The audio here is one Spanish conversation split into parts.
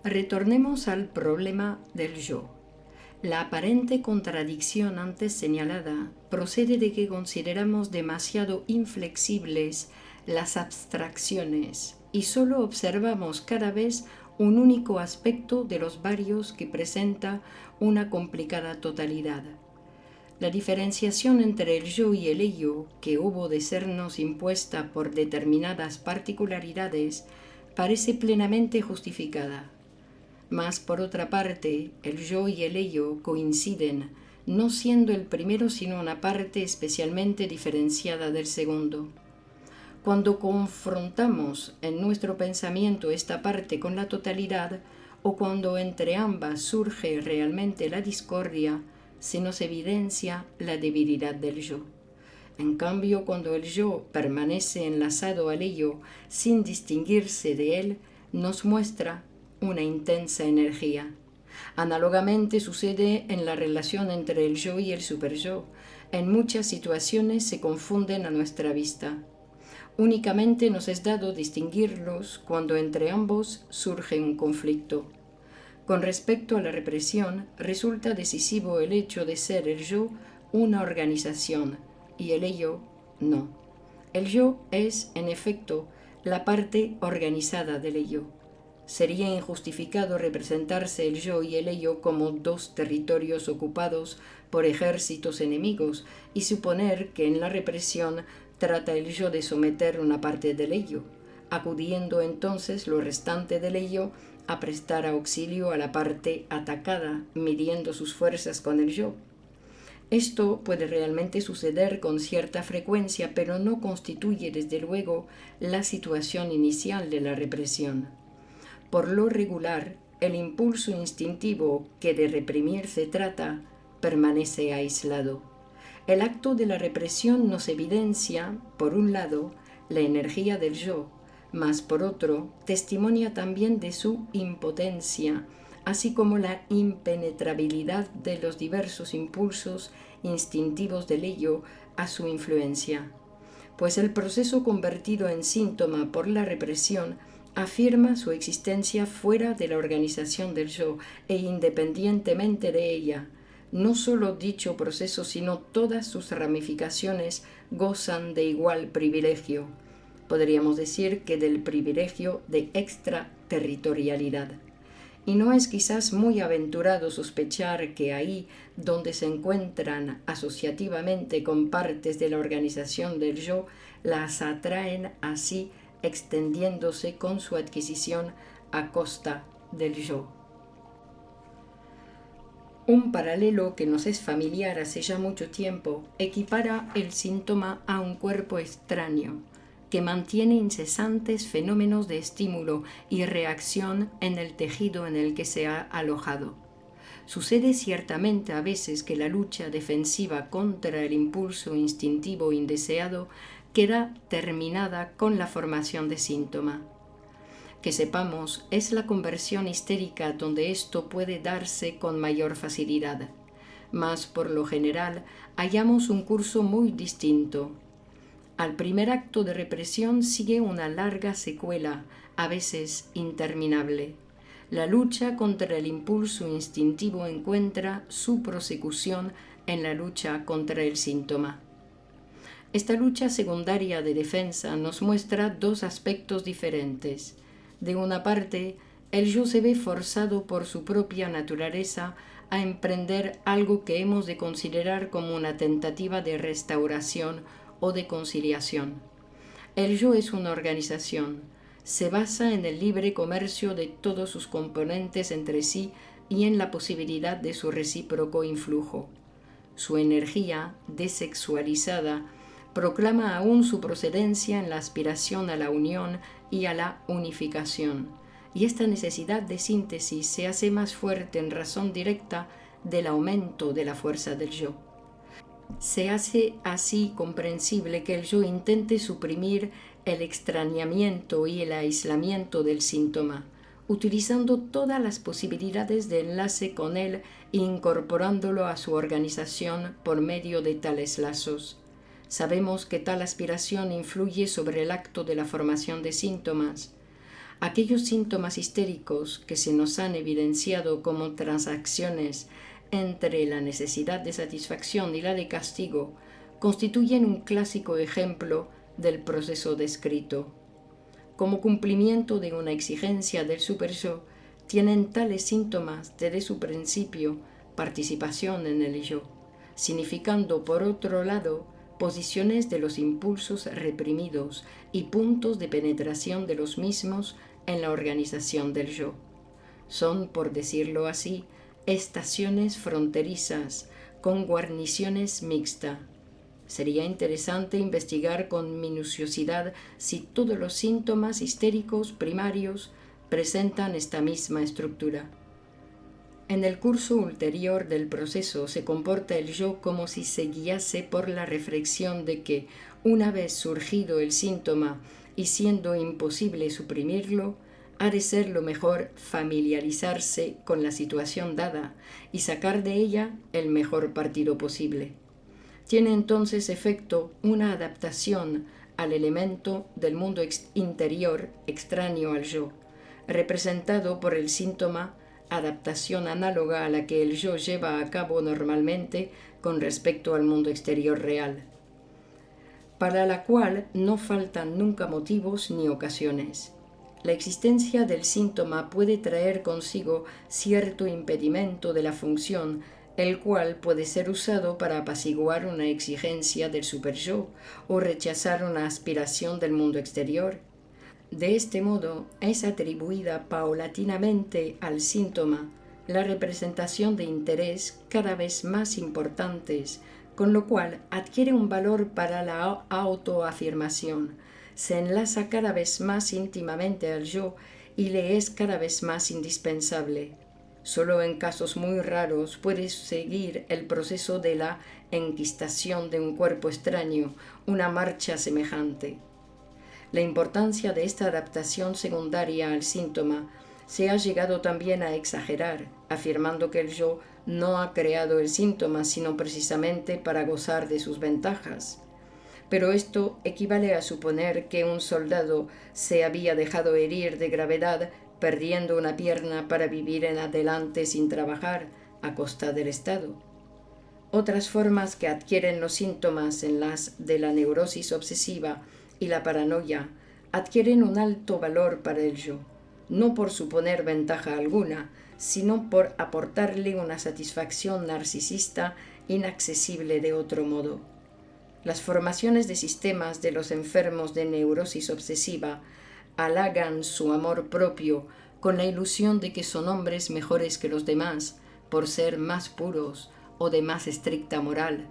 Retornemos al problema del yo. La aparente contradicción antes señalada procede de que consideramos demasiado inflexibles las abstracciones y solo observamos cada vez un único aspecto de los varios que presenta una complicada totalidad. La diferenciación entre el yo y el ello, que hubo de sernos impuesta por determinadas particularidades, parece plenamente justificada. Mas, por otra parte, el yo y el ello coinciden, no siendo el primero sino una parte especialmente diferenciada del segundo. Cuando confrontamos en nuestro pensamiento esta parte con la totalidad, o cuando entre ambas surge realmente la discordia, se nos evidencia la debilidad del yo. En cambio, cuando el yo permanece enlazado al ello sin distinguirse de él, nos muestra una intensa energía. Análogamente sucede en la relación entre el yo y el superyo. En muchas situaciones se confunden a nuestra vista. Únicamente nos es dado distinguirlos cuando entre ambos surge un conflicto. Con respecto a la represión, resulta decisivo el hecho de ser el yo una organización y el ello no. El yo es, en efecto, la parte organizada del ello. Sería injustificado representarse el yo y el ello como dos territorios ocupados por ejércitos enemigos y suponer que en la represión trata el yo de someter una parte del ello, acudiendo entonces lo restante del ello a prestar auxilio a la parte atacada, midiendo sus fuerzas con el yo. Esto puede realmente suceder con cierta frecuencia, pero no constituye desde luego la situación inicial de la represión. Por lo regular, el impulso instintivo que de reprimir se trata permanece aislado. El acto de la represión nos evidencia, por un lado, la energía del yo, mas por otro, testimonia también de su impotencia, así como la impenetrabilidad de los diversos impulsos instintivos del ello a su influencia. Pues el proceso convertido en síntoma por la represión afirma su existencia fuera de la organización del yo e independientemente de ella. No solo dicho proceso, sino todas sus ramificaciones gozan de igual privilegio. Podríamos decir que del privilegio de extraterritorialidad. Y no es quizás muy aventurado sospechar que ahí donde se encuentran asociativamente con partes de la organización del yo, las atraen así extendiéndose con su adquisición a costa del yo. Un paralelo que nos es familiar hace ya mucho tiempo equipara el síntoma a un cuerpo extraño que mantiene incesantes fenómenos de estímulo y reacción en el tejido en el que se ha alojado. Sucede ciertamente a veces que la lucha defensiva contra el impulso instintivo indeseado queda terminada con la formación de síntoma. Que sepamos, es la conversión histérica donde esto puede darse con mayor facilidad, mas por lo general hallamos un curso muy distinto. Al primer acto de represión sigue una larga secuela, a veces interminable. La lucha contra el impulso instintivo encuentra su prosecución en la lucha contra el síntoma. Esta lucha secundaria de defensa nos muestra dos aspectos diferentes. De una parte, el yo se ve forzado por su propia naturaleza a emprender algo que hemos de considerar como una tentativa de restauración o de conciliación. El yo es una organización, se basa en el libre comercio de todos sus componentes entre sí y en la posibilidad de su recíproco influjo. Su energía, desexualizada, proclama aún su procedencia en la aspiración a la unión y a la unificación, y esta necesidad de síntesis se hace más fuerte en razón directa del aumento de la fuerza del yo. Se hace así comprensible que el yo intente suprimir el extrañamiento y el aislamiento del síntoma, utilizando todas las posibilidades de enlace con él e incorporándolo a su organización por medio de tales lazos. Sabemos que tal aspiración influye sobre el acto de la formación de síntomas. Aquellos síntomas histéricos que se nos han evidenciado como transacciones entre la necesidad de satisfacción y la de castigo constituyen un clásico ejemplo del proceso descrito. Como cumplimiento de una exigencia del super-yo, tienen tales síntomas desde su principio participación en el yo, significando por otro lado posiciones de los impulsos reprimidos y puntos de penetración de los mismos en la organización del yo. Son, por decirlo así, estaciones fronterizas con guarniciones mixtas. Sería interesante investigar con minuciosidad si todos los síntomas histéricos primarios presentan esta misma estructura. En el curso ulterior del proceso se comporta el yo como si se guiase por la reflexión de que, una vez surgido el síntoma y siendo imposible suprimirlo, ha de ser lo mejor familiarizarse con la situación dada y sacar de ella el mejor partido posible. Tiene entonces efecto una adaptación al elemento del mundo interior extraño al yo, representado por el síntoma, adaptación análoga a la que el yo lleva a cabo normalmente con respecto al mundo exterior real, para la cual no faltan nunca motivos ni ocasiones. La existencia del síntoma puede traer consigo cierto impedimento de la función, el cual puede ser usado para apaciguar una exigencia del superyo o rechazar una aspiración del mundo exterior. De este modo, es atribuida paulatinamente al síntoma la representación de interés cada vez más importantes, con lo cual adquiere un valor para la autoafirmación, se enlaza cada vez más íntimamente al yo y le es cada vez más indispensable. Solo en casos muy raros puede seguir el proceso de la enquistación de un cuerpo extraño una marcha semejante. La importancia de esta adaptación secundaria al síntoma se ha llegado también a exagerar, afirmando que el yo no ha creado el síntoma sino precisamente para gozar de sus ventajas. Pero esto equivale a suponer que un soldado se había dejado herir de gravedad perdiendo una pierna para vivir en adelante sin trabajar a costa del Estado. Otras formas que adquieren los síntomas en las de la neurosis obsesiva y la paranoia adquieren un alto valor para el yo, no por suponer ventaja alguna, sino por aportarle una satisfacción narcisista inaccesible de otro modo. Las formaciones de sistemas de los enfermos de neurosis obsesiva halagan su amor propio con la ilusión de que son hombres mejores que los demás por ser más puros o de más estricta moral,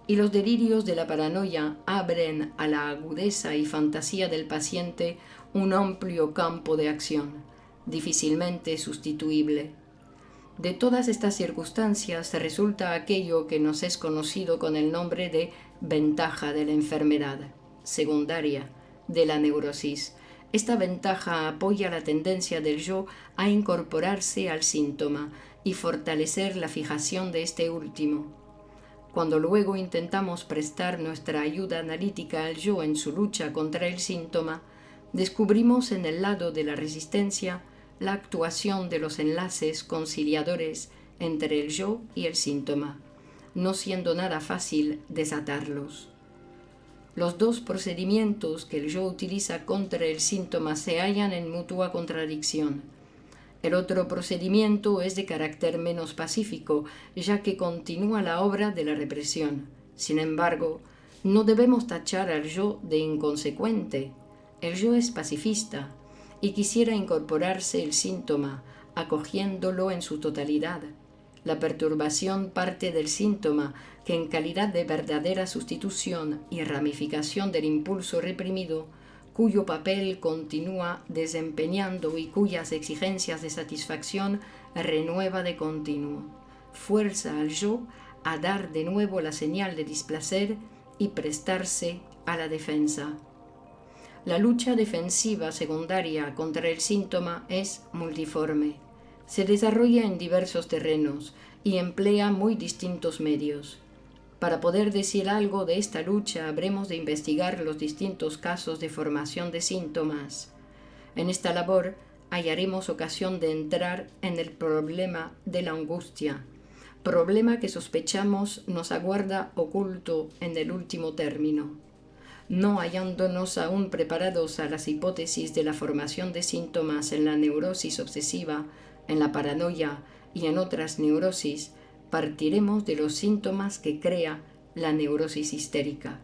y los delirios de la paranoia abren a la agudeza y fantasía del paciente un amplio campo de acción, difícilmente sustituible. De todas estas circunstancias resulta aquello que nos es conocido con el nombre de ventaja de la enfermedad secundaria de la neurosis. Esta ventaja apoya la tendencia del yo a incorporarse al síntoma y fortalecer la fijación de este último. Cuando luego intentamos prestar nuestra ayuda analítica al yo en su lucha contra el síntoma, descubrimos en el lado de la resistencia la actuación de los enlaces conciliadores entre el yo y el síntoma, no siendo nada fácil desatarlos. Los dos procedimientos que el yo utiliza contra el síntoma se hallan en mutua contradicción. El otro procedimiento es de carácter menos pacífico, ya que continúa la obra de la represión. Sin embargo, no debemos tachar al yo de inconsecuente. El yo es pacifista y quisiera incorporarse el síntoma, acogiéndolo en su totalidad. La perturbación parte del síntoma, que en calidad de verdadera sustitución y ramificación del impulso reprimido, cuyo papel continúa desempeñando y cuyas exigencias de satisfacción renueva de continuo, fuerza al yo a dar de nuevo la señal de displacer y prestarse a la defensa. La lucha defensiva secundaria contra el síntoma es multiforme. Se desarrolla en diversos terrenos y emplea muy distintos medios. Para poder decir algo de esta lucha habremos de investigar los distintos casos de formación de síntomas. En esta labor hallaremos ocasión de entrar en el problema de la angustia, problema que sospechamos nos aguarda oculto en el último término. No hallándonos aún preparados a las hipótesis de la formación de síntomas en la neurosis obsesiva, en la paranoia y en otras neurosis, partiremos de los síntomas que crea la neurosis histérica.